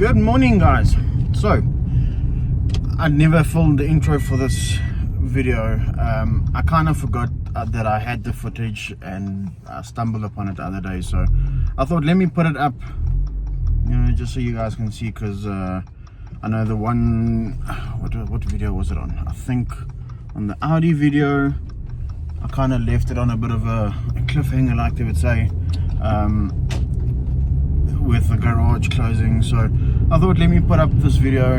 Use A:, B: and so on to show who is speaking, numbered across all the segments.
A: Good morning, guys. So I never filmed the intro for this video. I kind of forgot that I had the footage and I stumbled upon it the other day, so I thought let me put it up, you know, just so you guys can see, because I know the one, what video was it on? I think on the Audi video I kind of left it on a bit of a cliffhanger, like they would say, with the garage closing. So I thought let me put up this video.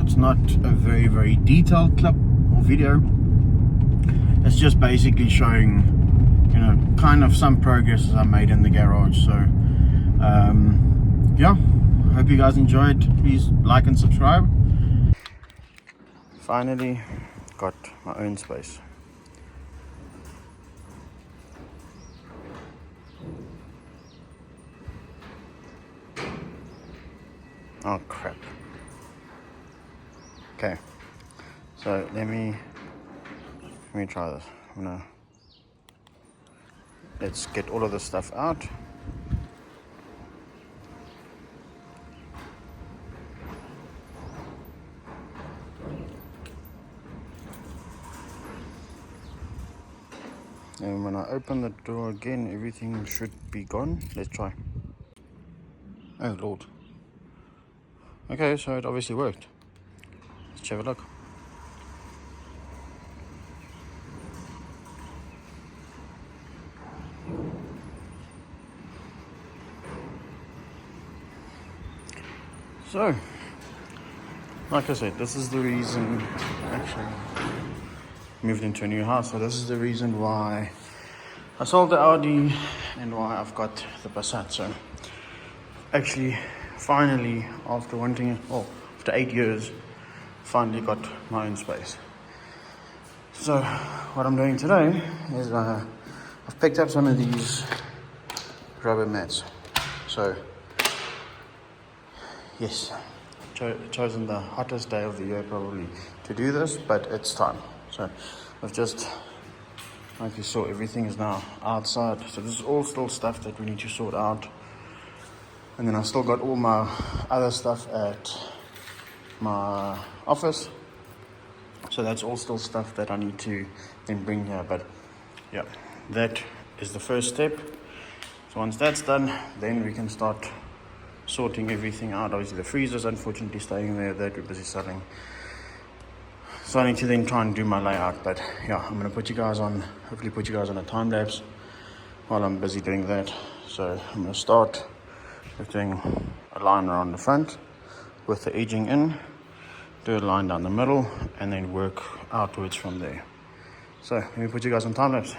A: It's not a very detailed clip or video. It's just basically showing, you know, kind of some progress I made in the garage. So yeah, hope you guys enjoyed. Please like and subscribe. Finally got my own space. Oh crap. Okay, so let me try this. Let's get all of this stuff out. And when I open the door again, everything should be gone. Let's try. Oh Lord. Okay, so it obviously worked. Let's have a look. So, like I said, this is the reason, actually moved into a new house, so this is the reason why I sold the Audi and why I've got the Passat. So, actually, finally, after wanting it, well, after 8 years, finally got my own space. So what I'm doing today is I've picked up some of these rubber mats. So yes, chosen the hottest day of the year probably to do this, but it's time. So I've just, like you saw, everything is now outside. So this is all still stuff that we need to sort out. And then I still got all my other stuff at my office. So that's all still stuff that I need to then bring here. But yeah, that is the first step. So once that's done, then we can start sorting everything out. Obviously the freezer's unfortunately staying there, that we're busy selling. So I need to then try and do my layout. But yeah, I'm gonna put you guys on, hopefully put you guys on a time lapse while I'm busy doing that. So I'm gonna start with doing a line around the front with the edging in, do a line down the middle, and then work outwards from there. So let me put you guys on time lapse.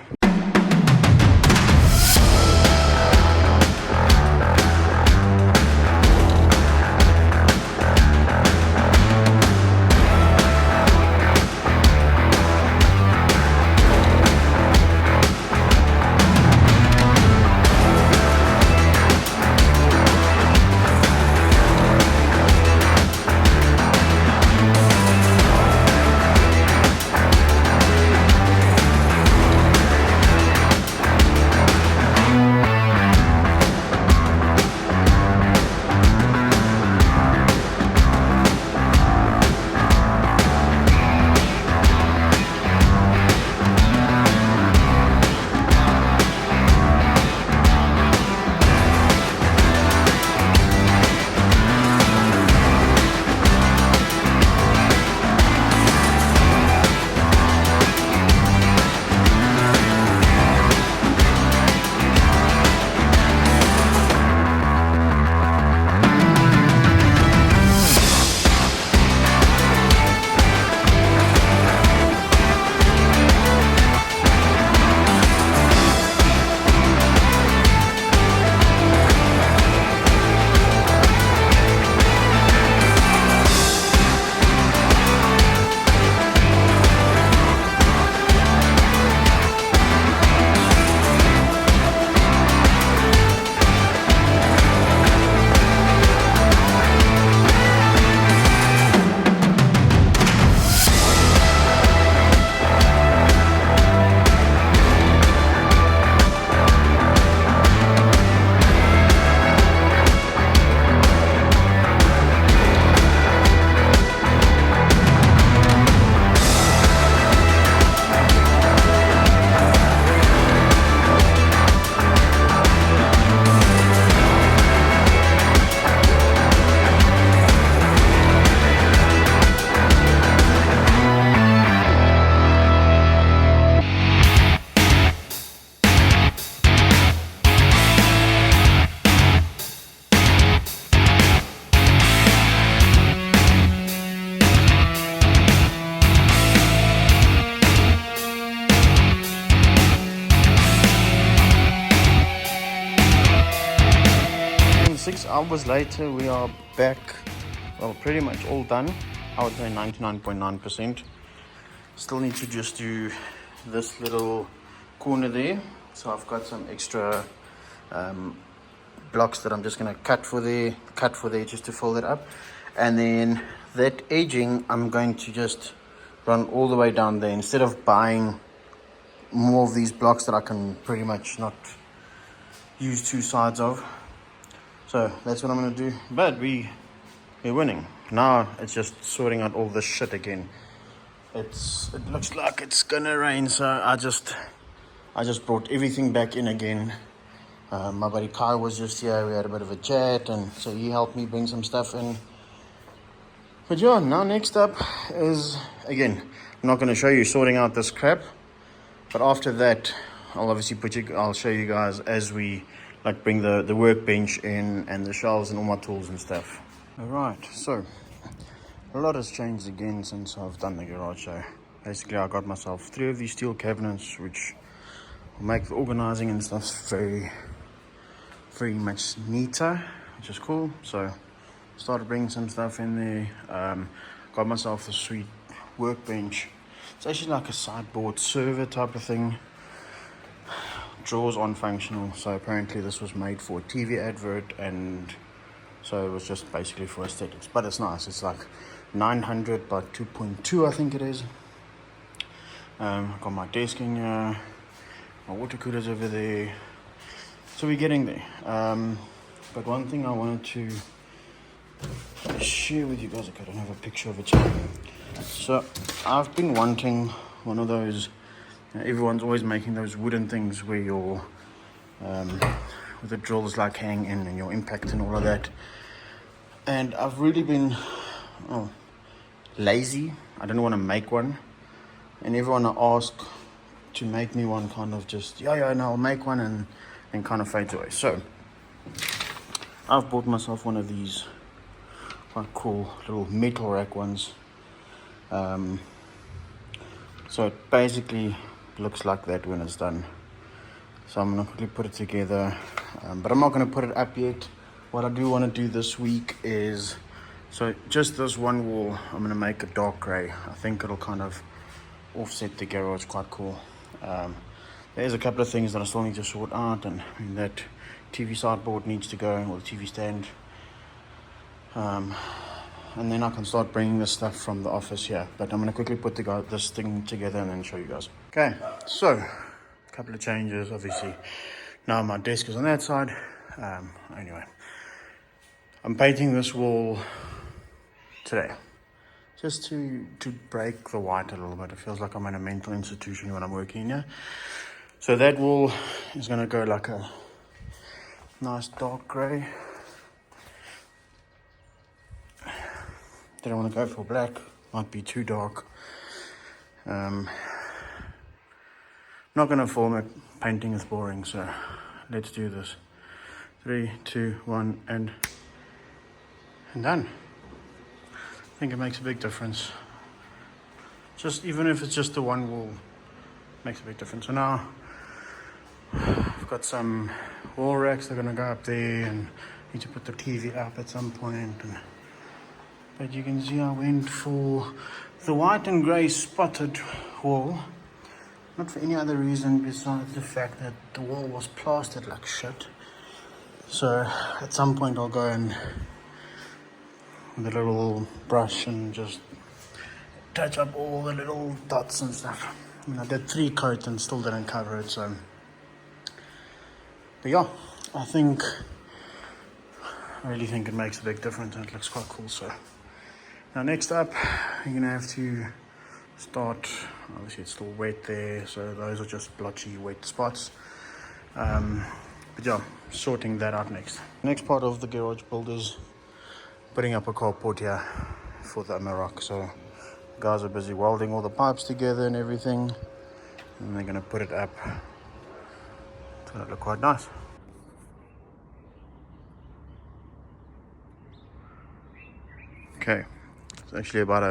A: hours later, we are back. Well, pretty much all done. I would say 99.9%. Still need to just do this little corner there. So I've got some extra blocks that I'm just going to cut for there just to fill it up. And then that edging, I'm going to just run all the way down there instead of buying more of these blocks that I can pretty much not use two sides of. So that's what I'm going to do. But we're winning. Now it's just sorting out all this shit again. It looks like it's gonna rain, so I just brought everything back in again. My buddy Kai was just here. We had a bit of a chat, and so he helped me bring some stuff in. But yeah, now next up is, again, I'm not going to show you sorting out this crap, but after that I'll obviously I'll show you guys as we like bring the workbench in and the shelves and all my tools and stuff. Alright, so a lot has changed again since I've done the garage. So basically I got myself 3 of these steel cabinets, which will make the organizing and stuff very much neater, which is cool. So started bringing some stuff in there. Got myself a sweet workbench. It's actually like a sideboard server type of thing. Drawers aren't functional, so apparently this was made for a TV advert, and so it was just basically for aesthetics. But it's nice. It's like 900 by 2.2, I think it is. Got my desk in here, my water cooler's over there. So we're getting there. But one thing I wanted to share with you guys, I don't have a picture of it here. So I've been wanting one of those, everyone's always making those wooden things where your with the drills like hang in and your impact and all of that. And I've really been lazy. I don't want to make one, and everyone I ask to make me one kind of just no, I'll make one and kind of fades away. So I've bought myself one of these quite cool little metal rack ones. So it basically looks like that when it's done. So I'm gonna quickly put it together, but I'm not gonna put it up yet. What I do want to do this week is, so just this one wall I'm gonna make a dark grey. I think it'll kind of offset the garage quite cool. There's a couple of things that I still need to sort out, and that TV sideboard needs to go, or the TV stand. And then I can start bringing this stuff from the office here. But I'm going to quickly put this thing together and then show you guys. Okay, so a couple of changes, obviously. Now my desk is on that side. Anyway, I'm painting this wall today, just to break the white a little bit. It feels like I'm in a mental institution when I'm working here. So that wall is going to go like a nice dark grey. Didn't want to go for black, might be too dark. Not gonna film it, painting is boring, so let's do this. 3, 2, 1, and done. I think it makes a big difference. Just even if it's just the one wall, makes a big difference. So now I've got some wall racks that are gonna go up there, and need to put the TV up at some point. But you can see I went for the white and grey spotted wall. Not for any other reason besides the fact that the wall was plastered like shit. So at some point I'll go in with a little brush and just touch up all the little dots and stuff. I mean, I did 3 coats and still didn't cover it, so. But yeah, I really think it makes a big difference, and it looks quite cool. So now next up, you're gonna have to start, obviously it's still wet there, so those are just blotchy wet spots. But yeah, sorting that out next. Next part of the garage build is putting up a carport here for the Maroc. So guys are busy welding all the pipes together and everything, and they're gonna put it up. It's gonna look quite nice. Okay, it's actually about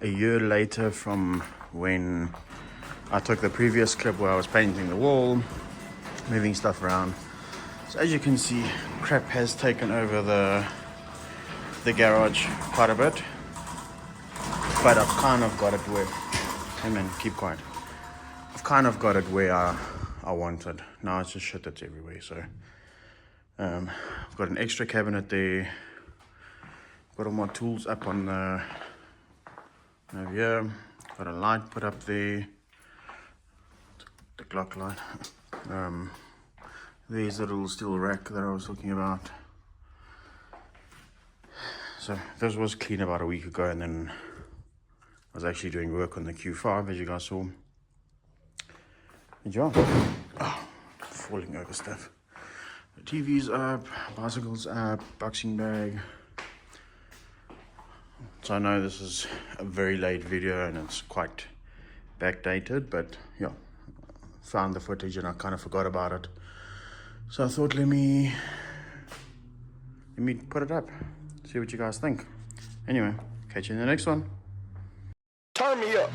A: a year later from when I took the previous clip where I was painting the wall, moving stuff around. So as you can see, crap has taken over the garage quite a bit, but I've kind of got it where, hey man, keep quiet. I've kind of got it where I wanted. Now it's just shit that's everywhere. So I've got an extra cabinet there, got all my tools up on over here, got a light put up there, the clock light. There's the little steel rack that I was talking about. So this was clean about a week ago, and then I was actually doing work on the Q5, as you guys saw. And yeah, falling over stuff. The TV's up, bicycle's up, boxing bag. So I know this is a very late video and it's quite backdated, but yeah, found the footage and I kind of forgot about it. So I thought, let me put it up, see what you guys think. Anyway, catch you in the next one.
B: Turn me up.